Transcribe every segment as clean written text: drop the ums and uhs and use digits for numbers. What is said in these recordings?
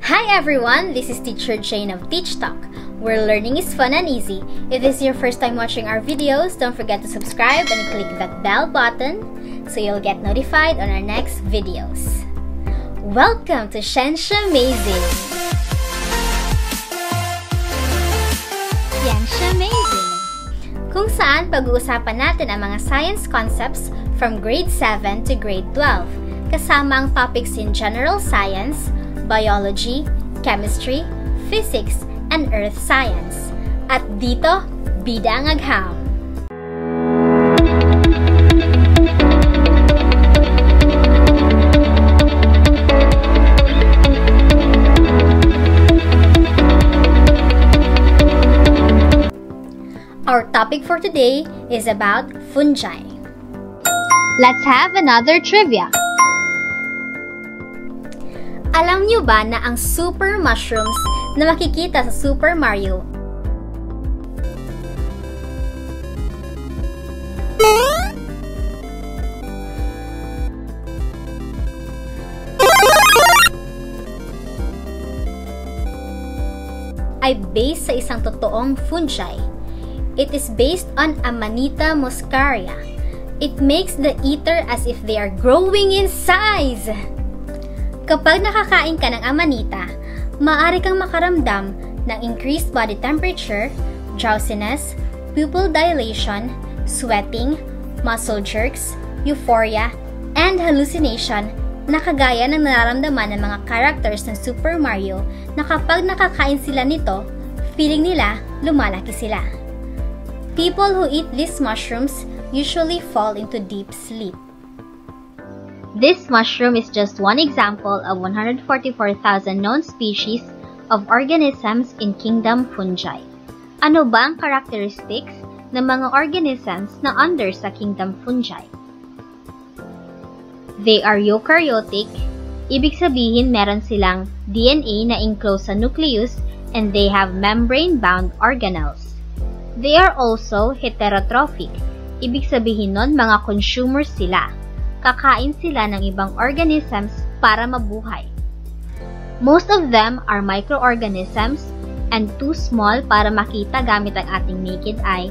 Hi everyone, this is Teacher Jane of Teach Talk, where learning is fun and easy. If this is your first time watching our videos, don't forget to subscribe and click that bell button so you'll get notified on our next videos. Welcome to Scientia Amazing! Scientia Amazing! Kung saan pag-uusapan natin ang mga science concepts from grade 7 to grade 12, kasama ang topics in general science, biology, chemistry, physics, and earth science. At dito, bida ang agham! Our topic for today is about fungi. Let's have another trivia! Alam niyo ba na ang super mushrooms na makikita sa Super Mario ay based sa isang totoong fungi? It is based on Amanita muscaria. It makes the eater as if they are growing in size. Kapag nakakain ka ng amanita, maaari kang makaramdam ng increased body temperature, drowsiness, pupil dilation, sweating, muscle jerks, euphoria, and hallucination na kagaya ng nararamdaman ng mga characters ng Super Mario na kapag nakakain sila nito, feeling nila lumalaki sila. People who eat these mushrooms usually fall into deep sleep. This mushroom is just one example of 144,000 known species of organisms in kingdom fungi. Ano ba ang characteristics ng mga organisms na under sa kingdom fungi? They are eukaryotic, ibig sabihin meron silang DNA na enclosed sa nucleus and they have membrane-bound organelles. They are also heterotrophic, ibig sabihin nun mga consumers sila. Kakain sila ng ibang organisms para mabuhay. Most of them are microorganisms and too small para makita gamit ang ating naked eye,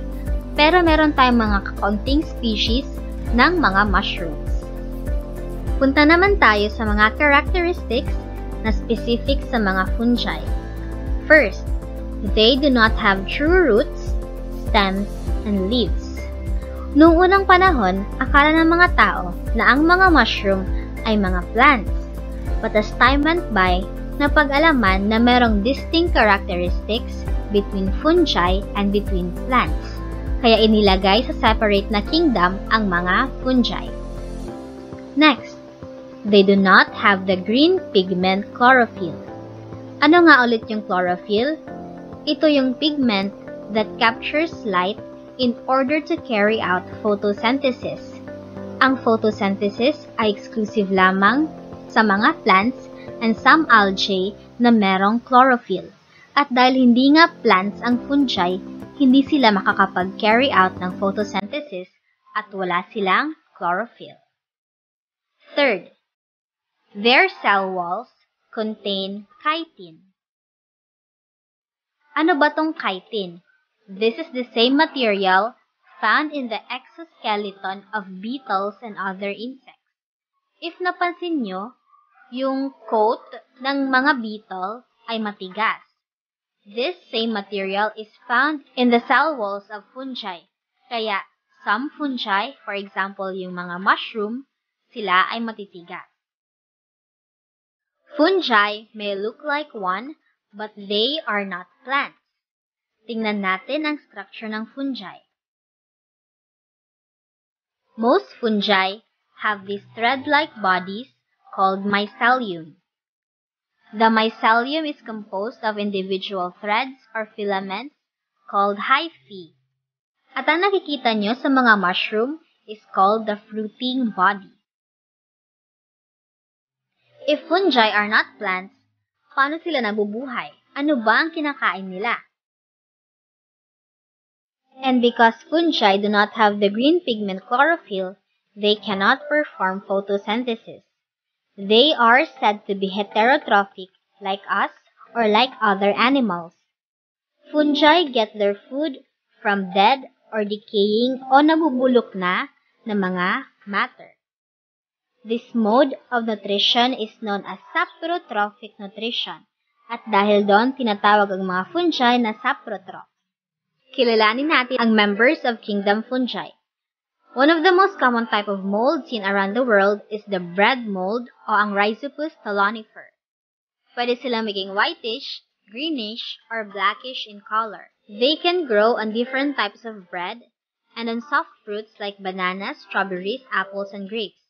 pero meron tayong mga kakaunting species ng mga mushrooms. Punta naman tayo sa mga characteristics na specific sa mga fungi. First, they do not have true roots, stems, and leaves. Noong unang panahon, akala ng mga tao na ang mga mushroom ay mga plants. But as time went by, napag-alaman na merong distinct characteristics between fungi and between plants. Kaya inilagay sa separate na kingdom ang mga fungi. Next, they do not have the green pigment chlorophyll. Ano nga ulit yung chlorophyll? Ito yung pigment that captures light in order to carry out photosynthesis. Ang photosynthesis ay exclusive lamang sa mga plants and some algae na merong chlorophyll. At dahil hindi nga plants ang fungi, hindi sila makakapag-carry out ng photosynthesis at wala silang chlorophyll. Third, their cell walls contain chitin. Ano ba tong chitin? This is the same material found in the exoskeleton of beetles and other insects. If napansin nyo, yung coat ng mga beetle ay matigas. This same material is found in the cell walls of fungi. Kaya, some fungi, for example yung mga mushroom, sila ay matitigas. Fungi may look like one, but they are not plants. Tingnan natin ang structure ng fungi. Most fungi have these thread-like bodies called mycelium. The mycelium is composed of individual threads or filaments called hyphae. At ang nakikita nyo sa mga mushroom is called the fruiting body. If fungi are not plants, paano sila nabubuhay? Ano ba ang kinakain nila? And because fungi do not have the green pigment chlorophyll, they cannot perform photosynthesis. They are said to be heterotrophic like us, or like other animals. Fungi get their food from dead or decaying o nabubulok na mga matter. This mode of nutrition is known as saprotrophic nutrition, at dahil doon tinatawag ang mga fungi na saprotroph. Kilalanin natin ang members of kingdom fungi. One of the most common type of mold seen around the world is the bread mold o ang Rhizopus thalonifer. Pwede silang maging whitish, greenish, or blackish in color. They can grow on different types of bread and on soft fruits like bananas, strawberries, apples, and grapes.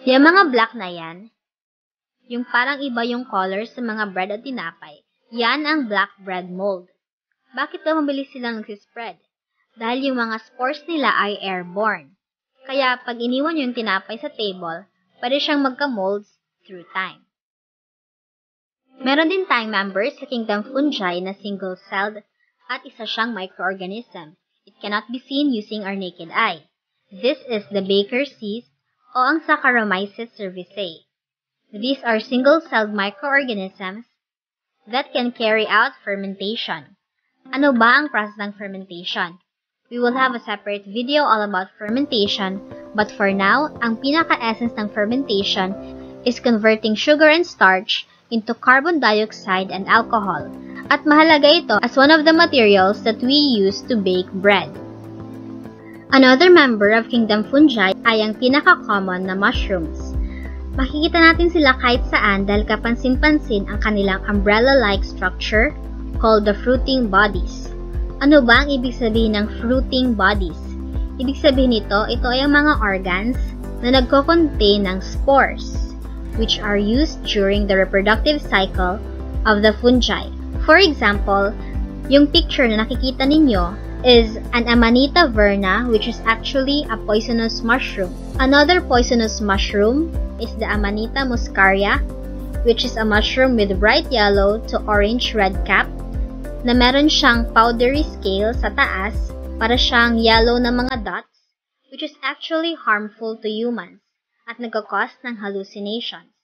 Yung mga black na yan, yung parang iba yung color sa mga bread at tinapay, yan ang black bread mold. Bakit daw mabilis silang nagsispread? Dahil yung mga spores nila ay airborne. Kaya pag iniwan yung tinapay sa table, pwede siyang magka-molds through time. Meron din tayong members sa kingdom fungi na single-celled at isa siyang microorganism. It cannot be seen using our naked eye. This is the baker's yeast o ang Saccharomyces cerevisiae. These are single-celled microorganisms that can carry out fermentation. Ano ba ang process ng fermentation? We will have a separate video all about fermentation, but for now, ang pinaka-essence ng fermentation is converting sugar and starch into carbon dioxide and alcohol, at mahalaga ito as one of the materials that we use to bake bread. Another member of kingdom fungi ay ang pinaka-common na mushrooms. Makikita natin sila kahit saan dahil kapansin-pansin ang kanilang umbrella-like structure called the fruiting bodies. Ano ba ang ibig sabihin ng fruiting bodies? Ibig sabihin nito, ito ay ang mga organs na nagko-contain ng spores, which are used during the reproductive cycle of the fungi. For example, yung picture na nakikita ninyo is an Amanita verna, which is actually a poisonous mushroom. Another poisonous mushroom is the Amanita muscaria, which is a mushroom with bright yellow to orange-red cap, na meron siyang powdery scale sa taas para siyang yellow na mga dots, which is actually harmful to humans at nagkakos ng hallucinations.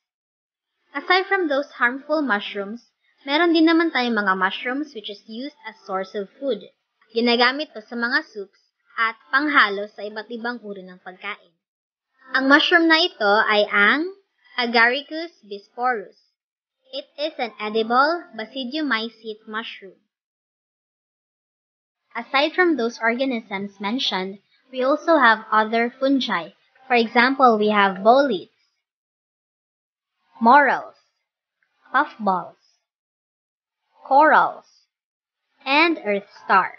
Aside from those harmful mushrooms, meron din naman tayong mga mushrooms which is used as source of food. Ginagamit to sa mga soups at panghalo sa iba't ibang uri ng pagkain. Ang mushroom na ito ay ang Agaricus bisporus. It is an edible basidiomycete mushroom. Aside from those organisms mentioned, we also have other fungi. For example, we have boletes, morels, puffballs, corals, and earth star.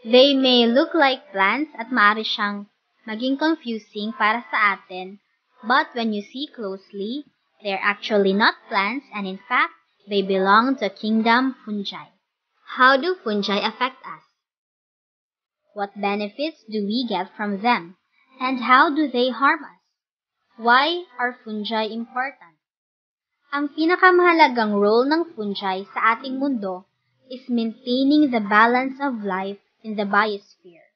They may look like plants at maaari siyang maging confusing para sa atin, but when you see closely, they're actually not plants and in fact, they belong to kingdom fungi. How do fungi affect us? What benefits do we get from them? And how do they harm us? Why are fungi important? Ang pinakamahalagang role ng fungi sa ating mundo is maintaining the balance of life in the biosphere.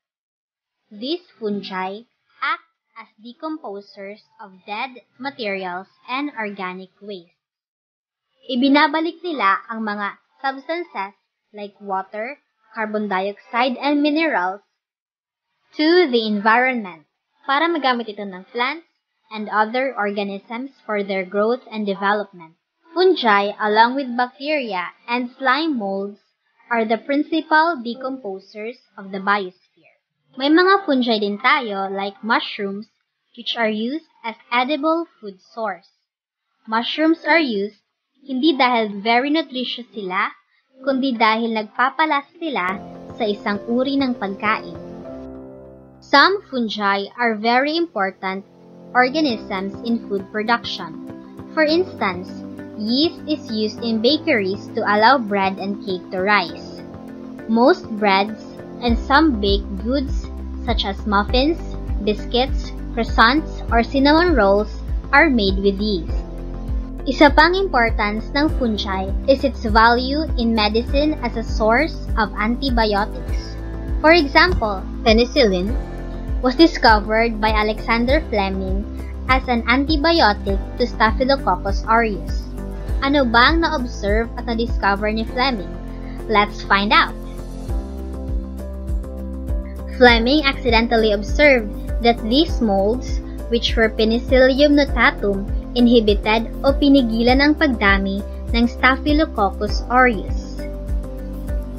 These fungi act as decomposers of dead materials and organic waste. Ibinabalik nila ang mga substances like water, carbon dioxide, and minerals to the environment para magamit ito ng plants and other organisms for their growth and development. Fungi, along with bacteria and slime molds, are the principal decomposers of the biosphere. May mga fungi din tayo like mushrooms which are used as edible food source. Mushrooms are used hindi dahil very nutritious sila, kundi dahil nagpapalasa sila sa isang uri ng pagkain. Some fungi are very important organisms in food production. For instance, yeast is used in bakeries to allow bread and cake to rise. Most breads and some baked goods such as muffins, biscuits, croissants, or cinnamon rolls are made with yeast. Isa pang importance ng fungi is its value in medicine as a source of antibiotics. For example, penicillin was discovered by Alexander Fleming as an antibiotic to Staphylococcus aureus. Ano ba ang na-observe at na-discover ni Fleming? Let's find out! Fleming accidentally observed that these molds, which were Penicillium notatum, inhibited o pinigilan ang pagdami ng Staphylococcus aureus.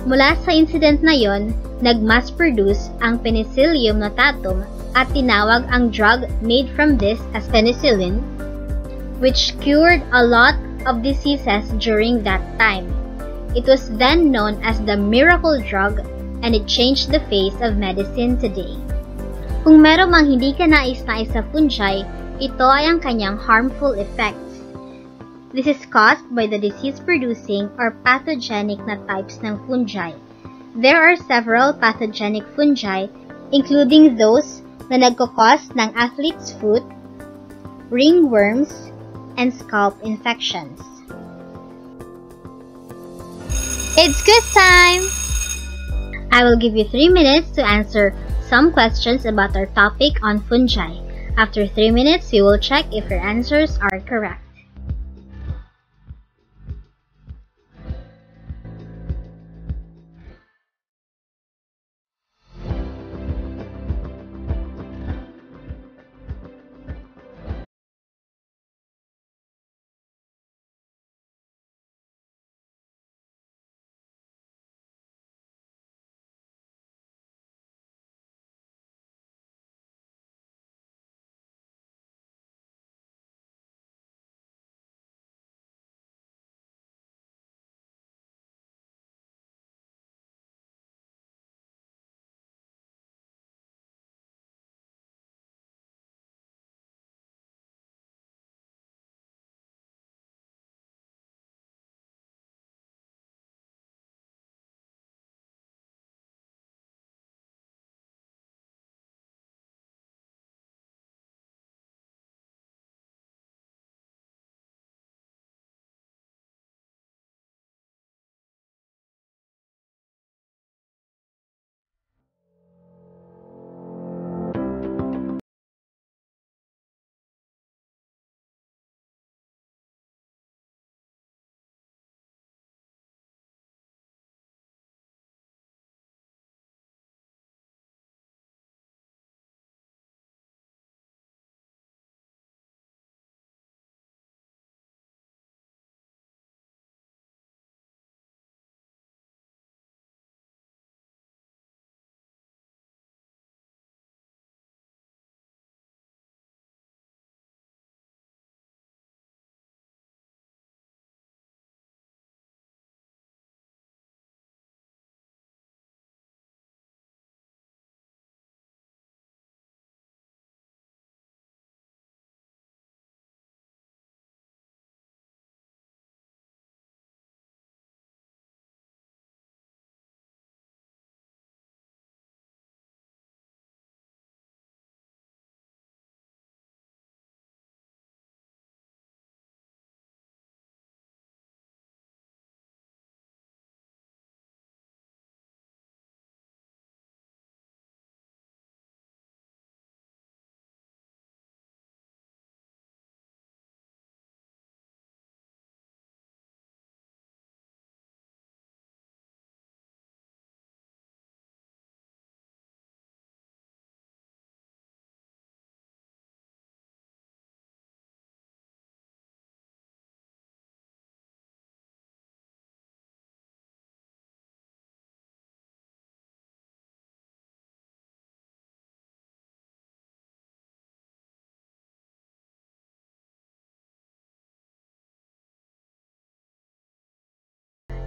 Mula sa incident na yon, nag-mass produce ang Penicillium notatum at tinawag ang drug made from this as penicillin, which cured a lot of diseases during that time. It was then known as the miracle drug and it changed the face of medicine today. Kung meron mang hindi ka nais-nais sa fungi, ito ay ang kanyang harmful effects. This is caused by the disease-producing or pathogenic na types ng fungi. There are several pathogenic fungi, including those na nagkakos ng athlete's foot, ringworms, and scalp infections. It's quiz time! I will give you 3 minutes to answer some questions about our topic on fungi. After 3 minutes, you will check if your answers are correct.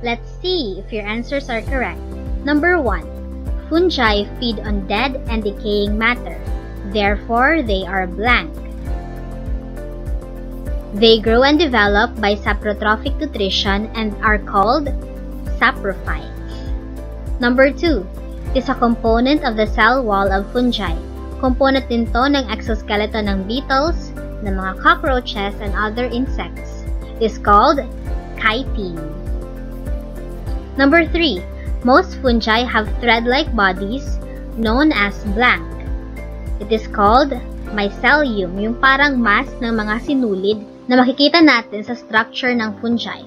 Let's see if your answers are correct. Number 1. Fungi feed on dead and decaying matter. Therefore, they are blank. They grow and develop by saprotrophic nutrition and are called saprophytes. Number 2. It is a component of the cell wall of fungi. Component din to ng exoskeleton ng beetles, ng mga cockroaches, and other insects. It is called chitin. Number 3. Most fungi have thread-like bodies known as blank. It is called mycelium, yung parang mass ng mga sinulid na makikita natin sa structure ng fungi.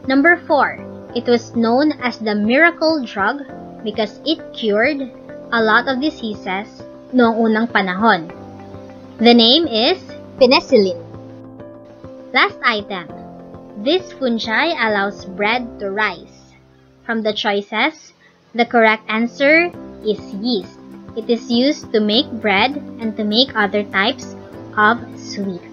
Number 4, it was known as the miracle drug because it cured a lot of diseases noong unang panahon. The name is penicillin. Last item, this fungi allows bread to rise. From the choices, the correct answer is yeast. It is used to make bread and to make other types of sweets.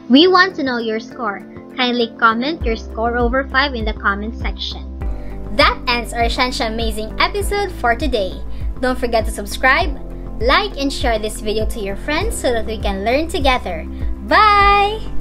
We want to know your score. Kindly comment your score over 5 in the comment section. That ends our Shansha Amazing episode for today. Don't forget to subscribe, like, and share this video to your friends so that we can learn together. Bye!